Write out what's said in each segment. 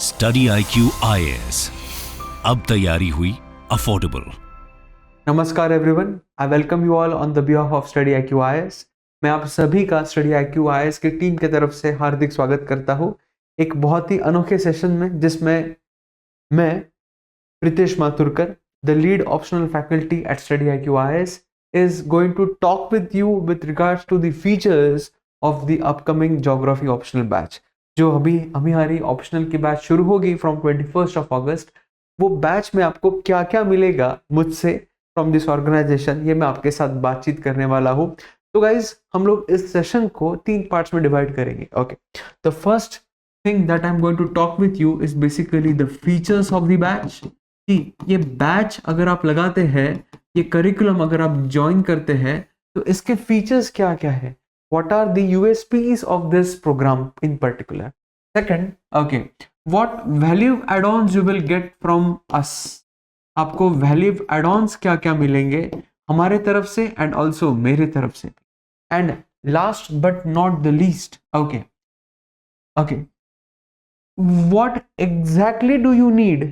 Study IQ IAS, अब तैयारी हुई अफोर्डेबल। नमस्कार everyone, I welcome you all on the behalf of study IQ IAS। मैं आप सभी का स्टडी IQ IAS की टीम की तरफ से हार्दिक स्वागत करता हूं एक बहुत ही अनोखे सेशन में, जिसमें मैं Pritesh Mathurkar, the lead optional faculty at study IQ IAS, is going to talk with you with regards to the features of the upcoming geography optional batch। जो अभी हमारी ऑप्शनल की बैच शुरू होगी फ्रॉम 21 अगस्त। वो बैच में आपको क्या क्या मिलेगा मुझसे फ्रॉम दिस ऑर्गेनाइजेशन, ये मैं आपके साथ बातचीत करने वाला हूँ। तो गाइज, हम लोग इस सेशन को 3 पार्ट्स में डिवाइड करेंगे। Okay, the first thing that I am going to talk with you is basically the features of the batch. कि ये बैच अगर आप लगाते हैं, ये करिकुलम अगर आप ज्वाइन करते हैं, तो इसके फीचर्स क्या क्या है, what are the USPs of this program in particular। Second, okay, what value add-ons you will get from us। आपको value add-ons क्या क्या मिलेंगे हमारे तरफ से एंड ऑल्सो मेरे तरफ से। And last but not the least, okay, what exactly do you need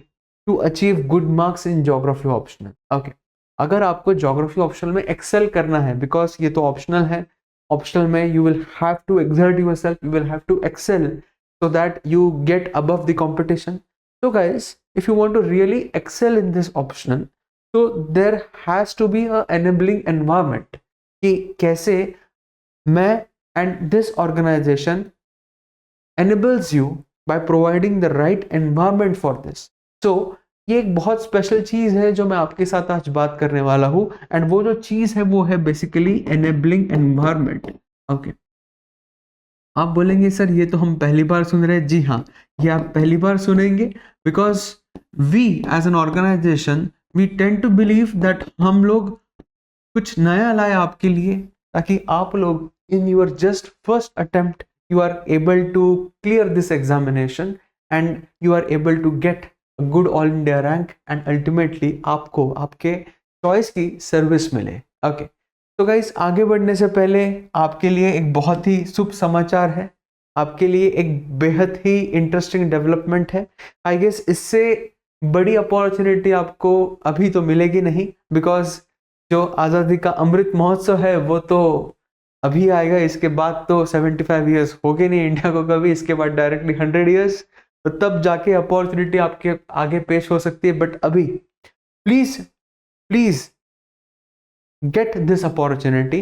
to achieve good marks in geography optional। okay, अगर आपको geography optional में excel करना है, बिकॉज ये तो ऑप्शनल है, optional में you will have to exert yourself, you will have to excel so that you get above the competition। So guys, if you want to really excel in this optional, so there has to be a enabling environment कि कैसे मैं and this organization enables you by providing the right environment for this। So ये एक बहुत special चीज है जो मैं आपके साथ आज बात करने वाला हूं, एंड वो जो चीज है वो है बेसिकली एनेबलिंग एनवायरनमेंट। ओके, आप बोलेंगे सर ये तो हम पहली बार सुन रहे हैं। जी हाँ, ये आप पहली बार सुनेंगे, because we as an organization we tend to believe that हम लोग कुछ नया लाए आपके लिए, ताकि आप लोग in your just first attempt you are able to clear this examination and you are able to get good all India rank and ultimately आपको आपके चॉइस की सर्विस मिले। ओके, तो गाइस, आगे बढ़ने से पहले आपके लिए एक बहुत ही शुभ समाचार है, आपके लिए एक बेहद ही इंटरेस्टिंग डेवलपमेंट है। आई गेस इससे बड़ी अपॉर्चुनिटी आपको अभी तो मिलेगी नहीं, बिकॉज जो आज़ादी का अमृत महोत्सव है वो तो अभी आएगा। इसके बाद तो 75 ईयर्स हो गए नहीं इंडिया को कभी, इसके बाद डायरेक्टली 100 ईयर्स, तो तब जाके अपॉर्चुनिटी आपके आगे पेश हो सकती है। बट अभी please get this opportunity,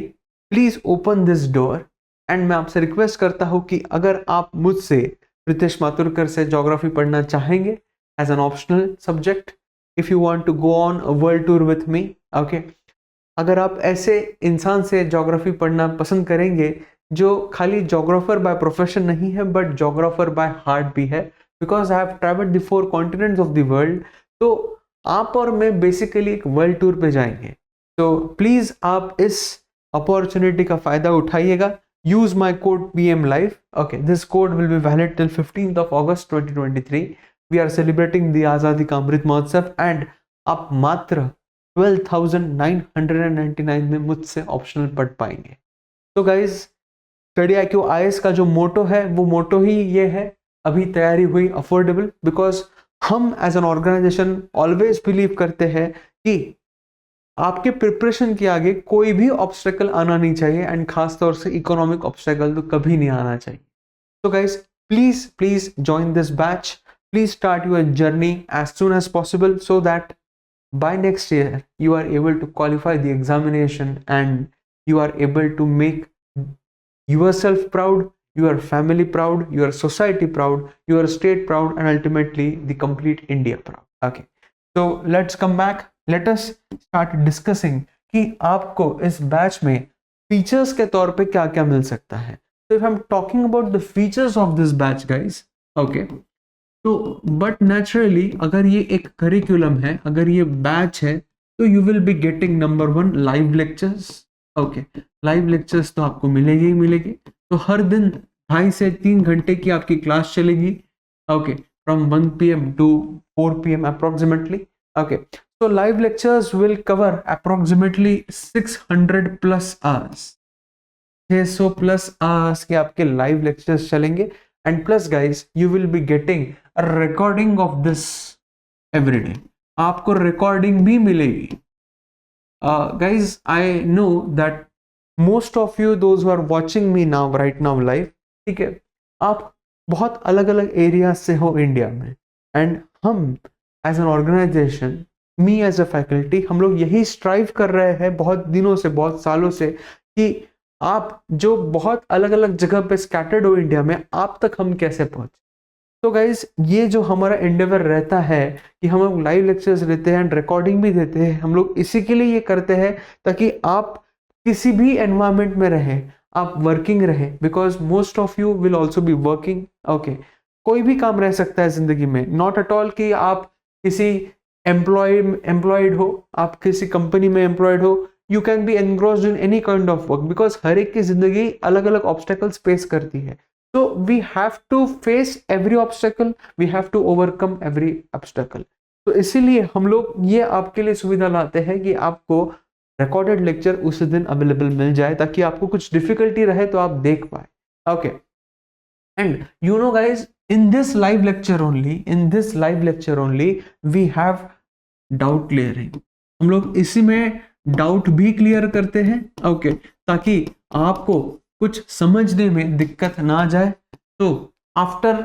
please open this door. And मैं आपसे रिक्वेस्ट करता हूं कि अगर आप मुझसे, प्रीतेश माथुरकर से ज्योग्राफी पढ़ना चाहेंगे as an optional subject, if you want to go on a world tour with me, okay, अगर आप ऐसे इंसान से ज्योग्राफी पढ़ना पसंद करेंगे जो खाली ज्योग्राफर बाय प्रोफेशन नहीं है बट ज्योग्राफर बाय हार्ट भी है, because I have travelled the 4 continents of the world, तो आप और मैं बेसिकली एक वर्ल्ड टूर पे जाएंगे। तो प्लीज आप इस अपॉर्चुनिटी का फायदा उठाइएगा। Use my code PM Live। Okay, this code will be valid till 15 August 2023। We are celebrating the आज़ादी का अमृत महोत्सव एंड आप मात्र 12,999 में मुझसे ऑप्शनल पढ़ पाएंगे। तो गाइज, स्टडी IQ IAS का जो मोटो है वो मोटो ही ये है, अभी तैयारी हुई अफोर्डेबल, बिकॉज हम as an organization always believe करते हैं कि आपके प्रिपरेशन के आगे कोई भी ऑब्स्टेकल आना नहीं चाहिए, एंड खासतौर से इकोनॉमिक ऑब्स्टेकल तो कभी नहीं आना चाहिए। तो guys, please join this batch, please start your journey as soon as possible, so that by next year you are able to qualify the examination and you are able to make yourself proud, your family proud, your society proud, your state proud, and ultimately the complete India proud। Okay, so let's come back, let us start discussing कि आपको इस batch में features के तौर पे क्या क्या मिल सकता है। So if I'm talking about the features of this batch guys, okay, तो बट नेचुरली अगर ये एक करिकुलम है, अगर ये बैच है, तो you will be getting number 1 live lectures. Okay, live lectures तो आपको मिलेगी ही मिलेगी। तो हर दिन 2.5 से 3 घंटे की आपकी क्लास चलेगी। Okay, from 1 PM to 4 PM approximately. Okay, so live lectures will cover approximately 600 plus hours। 600 plus hours के आपके लाइव लेक्चर्स चलेंगे, and plus guys you will be getting a recording of this every day, आपको recording भी मिलेगी। Guys I know that most of you those who are watching me now right now live, ठीक है, आप बहुत अलग अलग एरिया से हो इंडिया में, एंड हम as an organization, me as a faculty, हम लोग यही स्ट्राइव कर रहे हैं बहुत दिनों से, बहुत सालों से, कि आप जो बहुत अलग अलग जगह पे स्कैटर्ड हो इंडिया में, आप तक हम कैसे पहुंचे। तो गाइज ये जो हमारा एंडेवर रहता है कि हम लोग लाइव लेक्चर्स देते हैं एंड रिकॉर्डिंग भी देते हैं, हम लोग इसी के लिए ये करते हैं ताकि आप किसी भी एनवायरमेंट में रहें, आप वर्किंग रहें, because most of you will also be working. Okay, कोई भी काम रह सकता है जिंदगी में, नॉट एट ऑल कि आप किसी एम्प्लॉयड हो, आप किसी कंपनी में एम्प्लॉयड हो, you can be engrossed in any kind of work, because हर एक की जिंदगी अलग अलग ऑब्स्टेकल्स फेस करती है। तो we have to face every obstacle, we have to overcome every obstacle. तो इसीलिए हम लोग ये आपके लिए सुविधा लाते हैं कि आपको रिकॉर्डेड लेक्चर उसी दिन अवेलेबल मिल जाए, ताकि आपको कुछ डिफिकल्टी रहे तो आप देख पाए। Okay, and you know guys, in this live lecture only we have doubt clearing, हम लोग इसी में डाउट भी क्लियर करते हैं। ओके, ताकि आपको कुछ समझने में दिक्कत ना जाए। तो after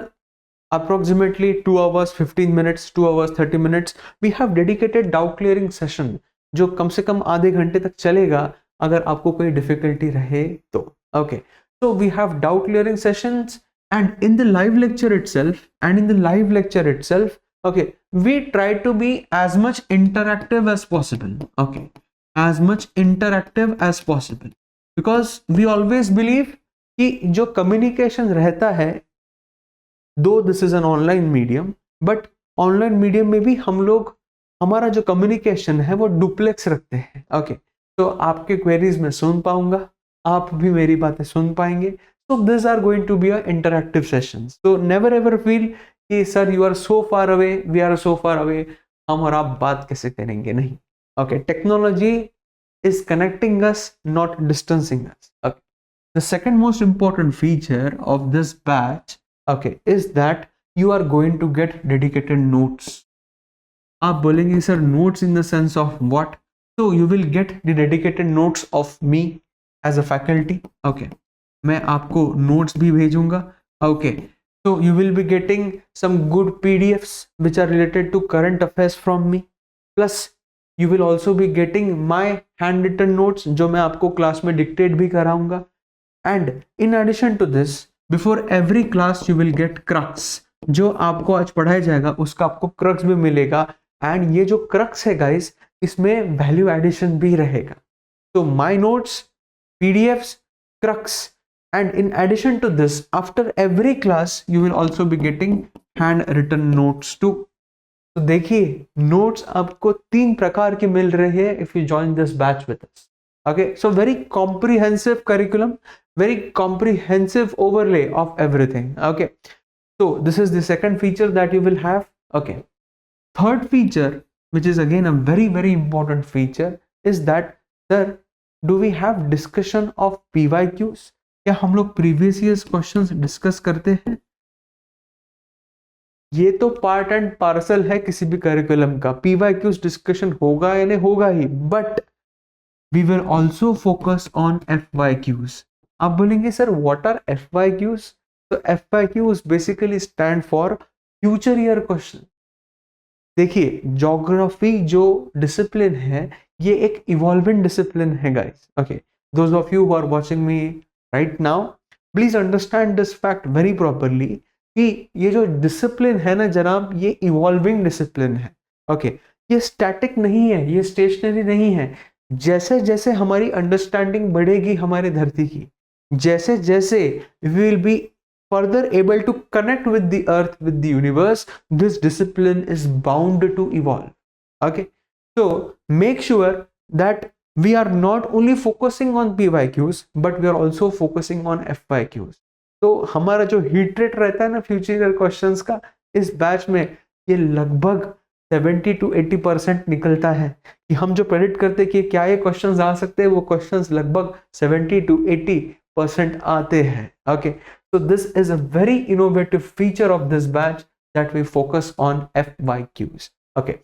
approximately 2 hours 15 minutes, 2 hours 30 minutes, we have dedicated doubt clearing session, जो कम से कम आधे घंटे तक चलेगा अगर आपको कोई डिफिकल्टी रहे तो। Okay, so we have doubt clearing sessions, and in the live lecture itself, okay, we try to be as much interactive as possible, okay, as much interactive as possible, because we always believe कि जो communication रहता है, though this is an online medium, but online medium में भी हम लोग हमारा जो communication है वो डुप्लेक्स रखते हैं। ओके, तो आपके क्वेरीज में सुन पाऊंगा, आप भी मेरी बातें सुन पाएंगे। So these are going to be a interactive sessions. So never ever feel कि sir you are so far away, we are so far away, हम और आप बात कैसे करेंगे, नहीं। Okay, technology is connecting us, not distancing us. Okay, the second most important feature of this batch, okay, is that you are going to get dedicated notes. आप बोलेंगे sir notes in the sense of what? So you will get the dedicated notes of me as a faculty. Okay, मैं आपको notes भी भेजूंगा। Okay, so you will be getting some good PDFs which are related to current affairs from me, plus you will also be getting my handwritten notes जो मैं आपको class में dictate भी कराऊंगा। and in addition to this, before every class you will get crux, जो आपको आज पढ़ाया जाएगा उसका आपको क्रक्स भी मिलेगा। एंड ये जो क्रक्स है गाइस, इसमें वैल्यू एडिशन भी रहेगा। तो my notes, PDFs, crux, and in addition to this, after every class you will also be getting handwritten notes too. तो देखिए, नोट्स आपको 3 प्रकार के मिल रहे हैं if you join this batch with us. Okay, so very comprehensive curriculum, very comprehensive overlay of everything. Okay, so this is the second feature that you will have. Okay, third feature, which is again a very important feature, is that sir, do we have discussion of PYQs? क्या हम लोग previous years questions discuss करते हैं? ये तो part and parcel है किसी भी करिकुलम का, PYQs डिस्कशन होगा या नहीं होगा ही, but we will also focus on FYQs. आप बोलेंगे सर व्हाट आर FYQs? तो FYQs basically stand for future year question. देखिए, ज्योग्राफी जो डिसिप्लिन है ये एक इवॉल्विंग डिसिप्लिन है guys. Okay, those of you who are watching me right now, please understand this fact very properly कि ये जो डिसिप्लिन है ना जनाब, ये इवॉल्विंग डिसिप्लिन है। ओके, ये स्टैटिक नहीं है, ये स्टेशनरी नहीं है। जैसे जैसे हमारी अंडरस्टैंडिंग बढ़ेगी हमारे धरती की, जैसे जैसे we will be further able to connect with the earth, with the universe, this discipline is bound to evolve. Okay, so make sure that we are not only focusing on PYQs but we are also focusing on FYQs. तो हमारा जो hit rate रहता है ना future year questions का, इस batch में ये लगभग 70 to 80% निकलता है कि हम जो प्रेडिक्ट करते हैं कि क्या ये क्वेश्चंस आ सकते हैं, वो क्वेश्चंस लगभग 70 to 80 100% आते हैं. Okay, so this is a very innovative feature of this batch that we focus on FYQs. Okay,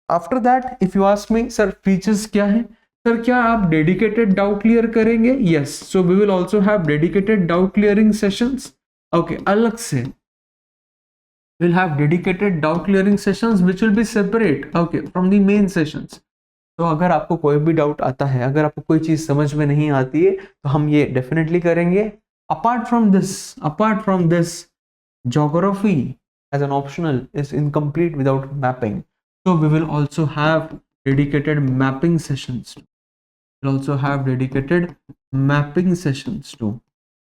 after that if you ask me sir features क्या है, सर क्या आप डेडिकेटेड डाउट क्लियर करेंगे? Yes, so we will also have dedicated doubt clearing sessions. Okay, अलग से we'll have dedicated doubt clearing sessions which will be separate, okay, from the main sessions. तो अगर आपको कोई भी डाउट आता है, अगर आपको कोई चीज समझ में नहीं आती है, तो हम ये डेफिनेटली करेंगे. apart from this geography as an optional is incomplete without mapping, so we will also have dedicated mapping sessions. We'll also have dedicated mapping sessions too.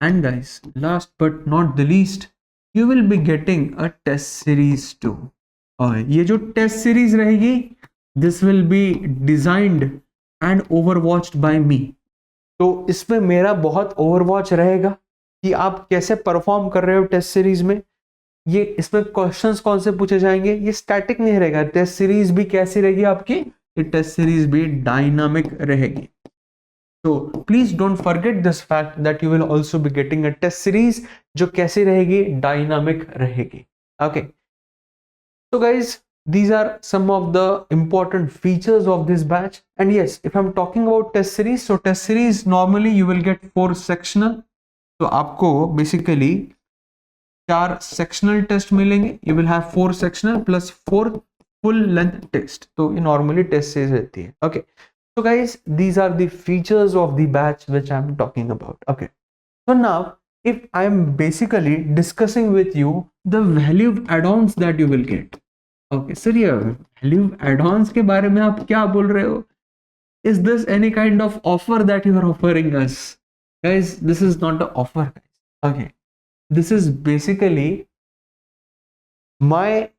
And guys, last but not the least, you will be getting a test series too. और ये जो test series रहेगी, this will be designed and overwatched by me. तो इसमें मेरा बहुत Overwatch रहेगा कि आप कैसे परफॉर्म कर रहे हो टेस्ट सीरीज में. ये इसमें क्वेश्चंस कौन से पूछे जाएंगे, ये स्टैटिक नहीं रहेगा. टेस्ट सीरीज भी कैसी रहेगी आपकी, ये टेस्ट सीरीज भी डायनामिक रहेगी. So please don't forget this fact that you will also be getting a test series जो कैसी रहेगी, डायनामिक रहेगी. Okay, so guys, these are some of the important features of this batch. And yes, if I'm talking about test series, so test series normally you will get 4 sectional. तो आपको basically 4 sectional test मिलेंगे. You will have 4 sectional plus 4 full length test. तो ये normally test series रहती है. Okay. So guys, these are the features of the batch which I'm talking about. Okay, so now if I'm basically discussing with you the value add-ons that you will get. Okay, sir, ये value add-ons के बारे में आप क्या बोल रहे हो? Is this any kind of offer that you are offering us? Guys, this is not the offer, guys. Okay, this is basically my,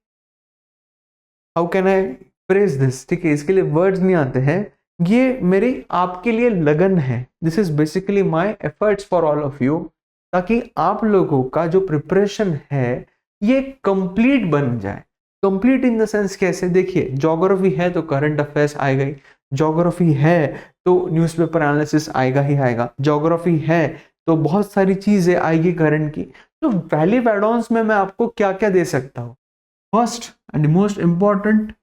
how can I phrase this? ठीक है, इसके लिए words नहीं आते हैं. ये मेरी आपके लिए लगन है. This is basically my efforts for all of you, ताकि आप लोगों का जो प्रिपरेशन है ये कंप्लीट बन जाए. कंप्लीट इन द सेंस कैसे, देखिए ज्योग्राफी है तो करंट अफेयर्स आएगा ही, ज्योग्राफी है तो न्यूज़पेपर एनालिसिस आएगा ही आएगा, ज्योग्राफी है तो बहुत सारी चीजें आएगी करंट की. तो वैल्यू एड-ऑन्स में मैं आपको क्या क्या दे सकता हूँ? First and most important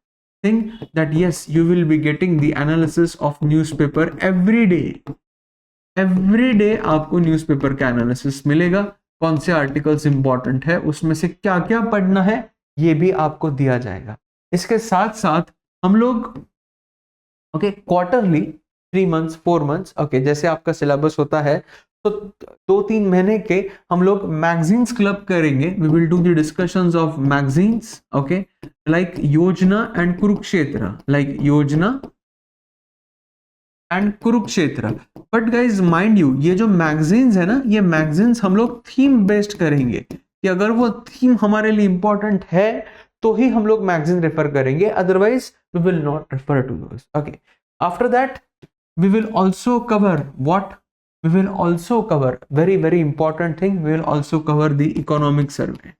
thing that yes, you will be getting the analysis of newspaper every day आपको न्यूज़पेपर का एनालिसिस मिलेगा. कौन से आर्टिकल्स इंपॉर्टेंट है, उसमें से क्या क्या पढ़ना है, ये भी आपको दिया जाएगा. इसके साथ साथ हम लोग okay quarterly 3 months 4 months okay जैसे आपका सिलेबस होता है, तो 2-3 महीने के हम लोग मैगजीन्स क्लब करेंगे. We will do the discussions of magazines, okay, like Yojana and Kurukshetra, like Yojana and Kurukshetra. But guys mind you, ये जो मैगजीन्स है ना, ये मैगजीन्स हम लोग थीम बेस्ड करेंगे कि अगर वो थीम हमारे लिए इंपॉर्टेंट है तो ही हम लोग मैगजीन रेफर करेंगे, otherwise we will not refer to those. Okay, after that we will also cover what, we will also cover very important thing, we will also cover the economic survey.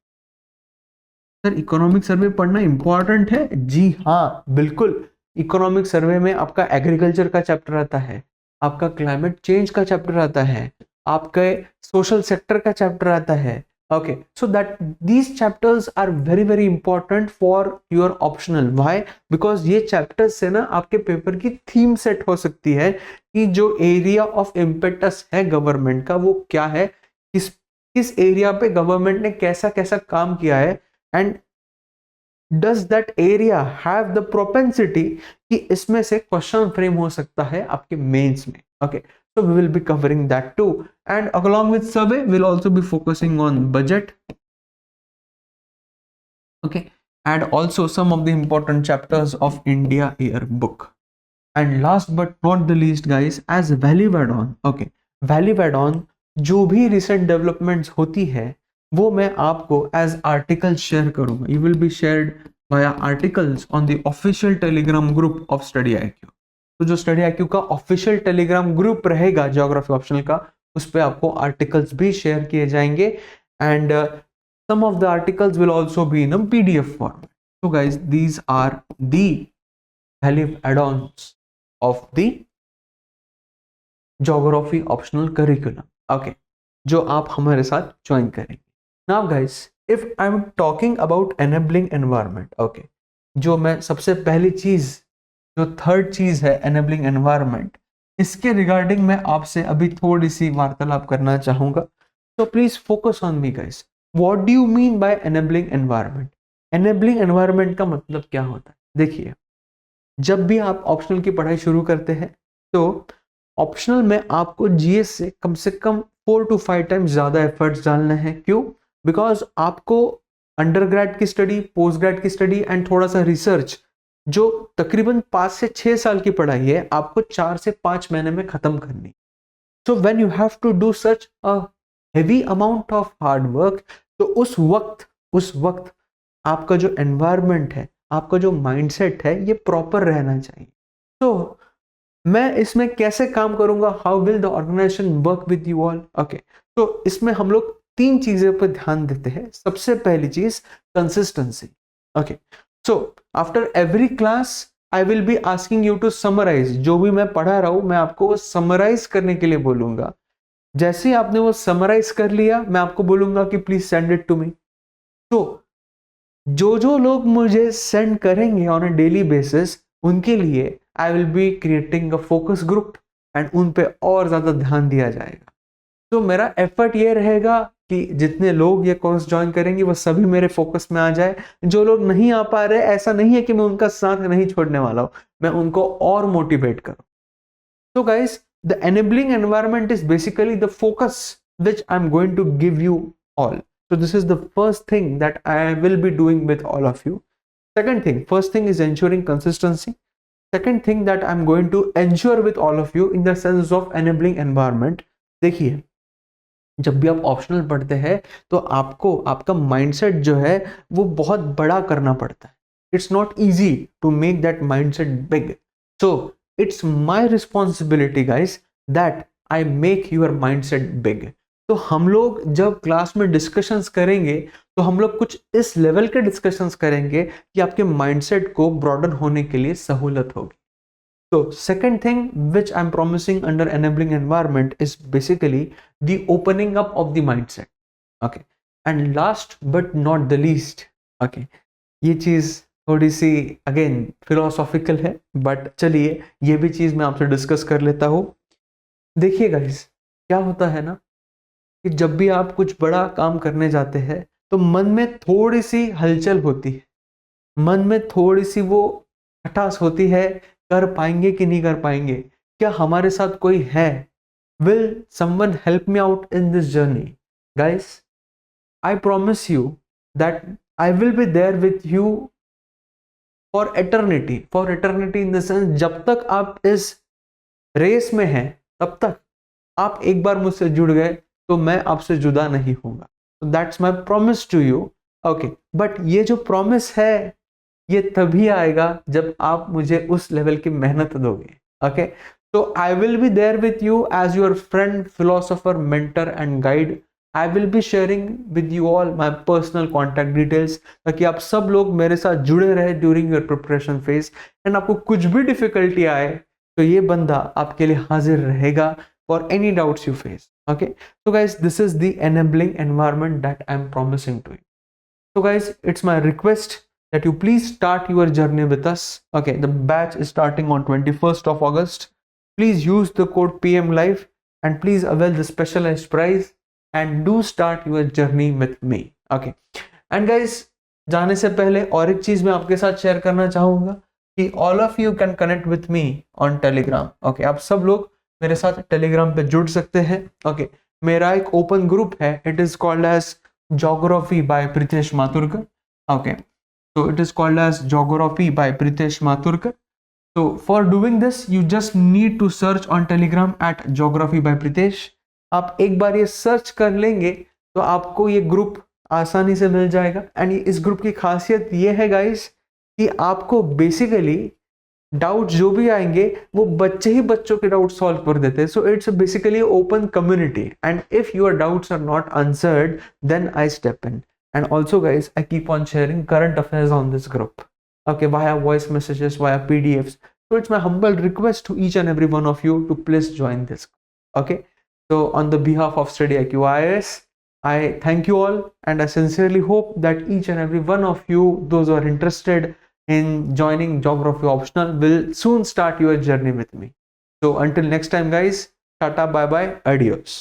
Sir economic survey पढ़ना important है? जी हाँ, बिल्कुल. Economic survey में आपका agriculture का chapter आता है, आपका क्लाइमेट चेंज का चैप्टर आता है, आपके सोशल सेक्टर का चैप्टर आता है. Okay, so that these chapters are very important for your optional. Why? Because ये चैप्टर्स से ना आपके पेपर की थीम सेट हो सकती है कि जो एरिया ऑफ इम्पेटस है गवर्नमेंट का वो क्या है, किस एरिया पे गवर्नमेंट ने कैसा काम किया है, and does that area have the propensity कि इसमें से क्वेश्चन फ्रेम हो सकता है आपके मेंस में. Okay, so we will be covering that too, and along with survey we'll also be focusing on budget, okay, and also some of the important chapters of India yearbook. And last but not the least guys, as value add-on, okay, value add-on जो भी recent developments होती है वो मैं आपको as articles share करूंगा. You will be shared via articles on the official Telegram group of Study IQ. तो जो स्टडी IQ का ऑफिशियल टेलीग्राम ग्रुप रहेगा ज्योग्राफी ऑप्शनल का, उस पे आपको आर्टिकल्स भी शेयर किए जाएंगे, and some of the articles will also be in PDF format. So guys, these are the value add-ons of the geography optional curriculum. Okay, जो आप हमारे साथ ज्वाइन करेंगे। Now guys, if I am talking about enabling environment, okay, जो मैं सबसे पहली चीज, जो थर्ड चीज है एनेबलिंग एनवायरनमेंट, इसके रिगार्डिंग मैं आपसे अभी थोड़ी सी वार्तालाप करना चाहूंगा। तो please focus on me guys. What do you mean by enabling environment? Enabling environment का मतलब क्या होता है? देखिए, जब भी आप ऑप्शनल की पढ़ाई शुरू करते हैं तो ऑप्शनल में आपको जीएस से कम 4 to 5 टाइम्स ज़्यादा एफर्ट्स डालने हैं। क्यों? बिकॉज आपको अंडरग्रेड की स्टडी, पोस्ट ग्रेड की स्टडी एंड थोड़ा सा रिसर्च, जो तकरीबन 5 से 6 साल की पढ़ाई है, आपको 4 से 5 महीने में खत्म करनी। So when you have to do such a heavy amount of hard work, तो उस वक्त आपका जो एनवायरनमेंट है, आपका जो माइंडसेट है, ये प्रॉपर रहना चाहिए। तो मैं इसमें कैसे काम करूंगा? How will the organization work with you all? Okay, तो इसमें हम लोग 3 चीजें पर ध्यान देते हैं। सबसे पहली चीज consistency. Okay, so after every class I will be asking you to summarise. जो भी मैं पढ़ा रहा हूं, मैं आपको वो समराइज करने के लिए बोलूंगा। जैसे ही आपने वो समराइज कर लिया, मैं आपको बोलूंगा कि please send it to me. तो जो लोग मुझे सेंड करेंगे ऑन अ डेली बेसिस, उनके लिए आई will be creating a focus group and उन पे और ज्यादा ध्यान दिया जाएगा। तो मेरा एफर्ट ये रहेगा कि जितने लोग ये कोर्स ज्वाइन करेंगे वो सभी मेरे फोकस में आ जाए। जो लोग नहीं आ पा रहे, ऐसा नहीं है कि मैं उनका साथ नहीं छोड़ने वाला हूं, मैं उनको और मोटिवेट करूं। So guys, the enabling environment is basically the focus which I'm going to give you all. So this is the first thing that I will be doing with all of you. Second thing, first thing is ensuring consistency. Second thing that I'm going to ensure with all of you in the sense of enabling environment. देखिए, जब भी आप optional पढ़ते हैं तो आपको आपका mindset जो है वो बहुत बड़ा करना पड़ता है। It's not easy to make that mindset big. So it's my responsibility guys that I make your mindset big. तो हम लोग जब क्लास में डिस्कशंस करेंगे तो हम लोग कुछ इस लेवल के डिस्कशंस करेंगे कि आपके माइंडसेट को ब्रॉडन होने के लिए सहूलत होगी। So second thing which I'm promising under enabling environment is basically the opening up of the mindset. Okay. And last but not the least, okay, ये चीज थोड़ी सी अगेन फिलोसॉफिकल है, बट चलिए ये भी चीज मैं आपसे डिस्कस कर लेता हूँ। देखिए गाइस, क्या होता है ना कि जब भी आप कुछ बड़ा काम करने जाते हैं तो मन में थोड़ी सी हलचल होती है, मन में थोड़ी सी वो खटास होती है, कर पाएंगे कि नहीं कर पाएंगे, क्या हमारे साथ कोई है, will someone help me out in this journey? Guys, I promise you that I will be there with you for eternity in the sense, जब तक आप इस रेस में हैं तब तक आप एक बार मुझसे जुड़ गए तो मैं आपसे जुदा नहीं होऊंगा। That's my promise to you. Okay, but ये जो प्रॉमिस है ये तभी आएगा जब आप मुझे उस लेवल की मेहनत दोगे। ओके, तो I will be there with you as your friend, philosopher, mentor and guide. I will be sharing with you all my personal contact details, ताकि आप सब लोग मेरे साथ जुड़े रहे during your preparation phase. And आपको कुछ भी डिफिकल्टी आए तो ये बंदा आपके लिए हाजिर रहेगा for any doubts you face. Okay, so guys, this is the enabling environment that I'm promising to you. So guys, it's my request that you please start your journey with us. Okay, the batch is starting on 21st of August. Please use the code PM Live and please avail the specialized prize and do start your journey with me. Okay, and guys, जाने से पहले और एक चीज मैं आपके साथ share करना चाहूंगा कि all of you can connect with me on Telegram. Okay, आप सब लोग मेरे साथ टेलीग्राम पे जुड़ सकते हैं। ओके, मेरा एक ओपन ग्रुप है, it is called as geography by Pritesh Mathurkar. Okay, so it is called as geography by Pritesh Mathurkar. So for doing this you just need to search on Telegram at geography by Pritesh. आप एक बार ये search कर लेंगे तो आपको ये group आसानी से मिल जाएगा। एंड इस ग्रुप की खासियत ये है गाइस कि आपको बेसिकली डाउट जो भी आएंगे वो बच्चे ही बच्चों के डाउट सॉल्व कर देते हैं। So it's basically open community and if your doubts are not answered then I step in. And also guys, I keep on sharing current affairs on this group, okay, via voice messages, via PDFs. So it's my humble request to each and every one of you to please join this. Okay, So on the behalf of Study IQ IAS, I thank you all, and I sincerely hope that each and every one of you, those who are interested in joining Geography Optional, will soon start your journey with me. So until next time guys, tata, bye bye, adios.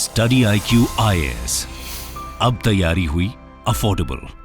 Study IQ IAS, अब तैयारी हुई affordable.